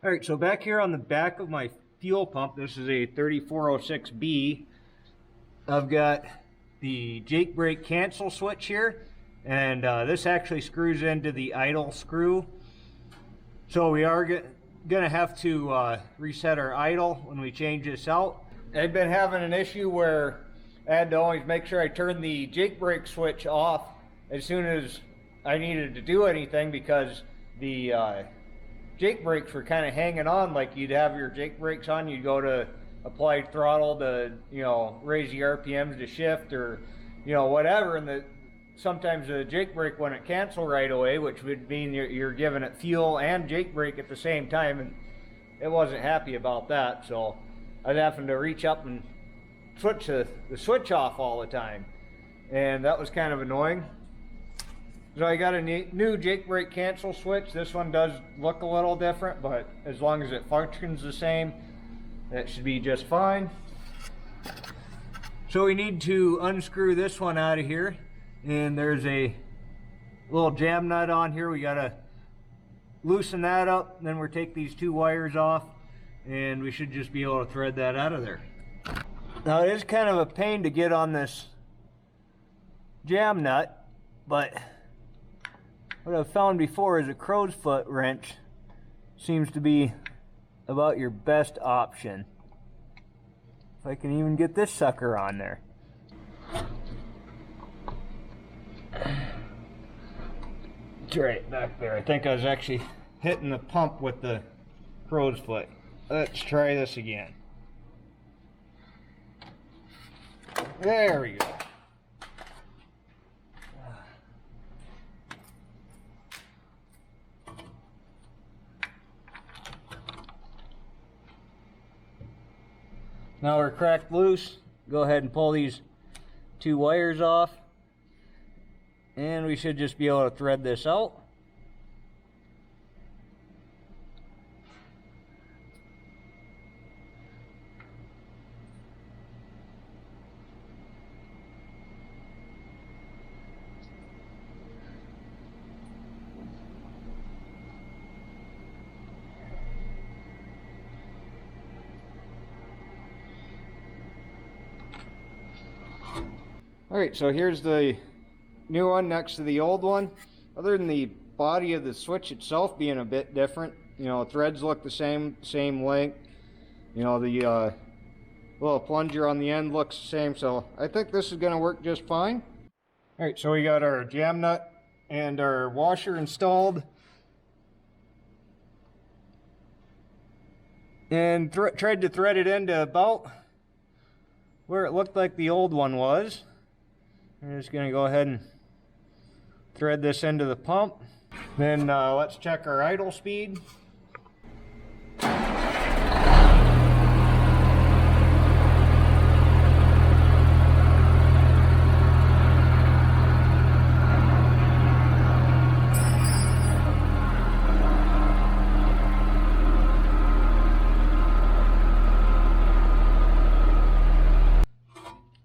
All right, so back here on the back of my fuel pump, this is a 3406B. I've got the Jake brake cancel switch here, and this actually screws into the idle screw. So we are going to have to reset our idle when we change this out. I've been having an issue where I had to always make sure I turned the Jake brake switch off as soon as I needed to do anything, because the Jake brakes were kind of hanging on. Like, you'd have your Jake brakes on, you'd go to apply throttle to, you know, raise the RPMs to shift, or, you know, whatever, and sometimes the Jake brake wouldn't cancel right away, which would mean you're giving it fuel and Jake brake at the same time, and it wasn't happy about that. So I was having to reach up and switch the switch off all the time, and that was kind of annoying. So I got a new Jake brake cancel switch. This one does look a little different, but as long as it functions the same, that should be just fine. So we need to unscrew this one out of here, and there's a little jam nut on here. We gotta loosen that up, then we'll take these two wires off, and we should just be able to thread that out of there. Now, it is kind of a pain to get on this jam nut, but what I've found before is a crow's foot wrench seems to be about your best option. If I can even get this sucker on there. It's right back there. I think I was actually hitting the pump with the crow's foot. Let's try this again. There we go. Now we're cracked loose. Go ahead and pull these two wires off, and we should just be able to thread this out. Alright, so here's the new one next to the old one. Other than the body of the switch itself being a bit different, you know, threads look the same length. You know, the little plunger on the end looks the same, so I think this is going to work just fine. Alright, so we got our jam nut and our washer installed. And tried to thread it into about where it looked like the old one was. I'm just going to go ahead and thread this into the pump. Then let's check our idle speed.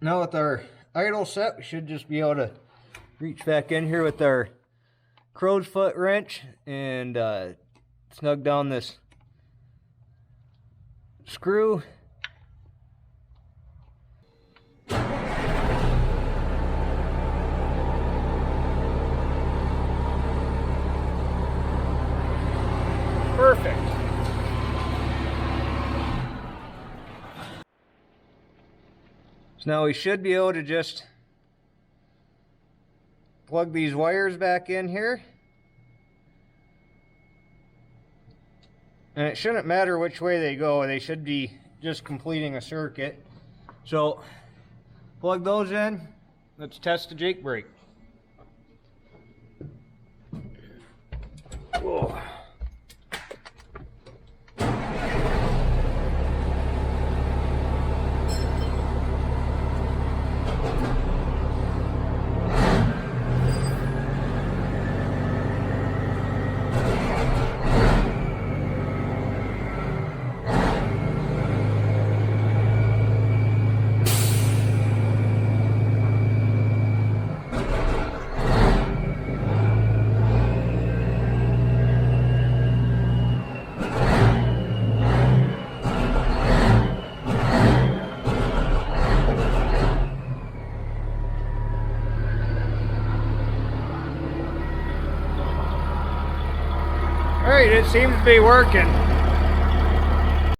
Now with our idle set, we should just be able to reach back in here with our crow's foot wrench and snug down this screw. Perfect. So now we should be able to just plug these wires back in here. And it shouldn't matter which way they go, they should be just completing a circuit. So plug those in. Let's test the Jake brake. Whoa. All right, it seems to be working.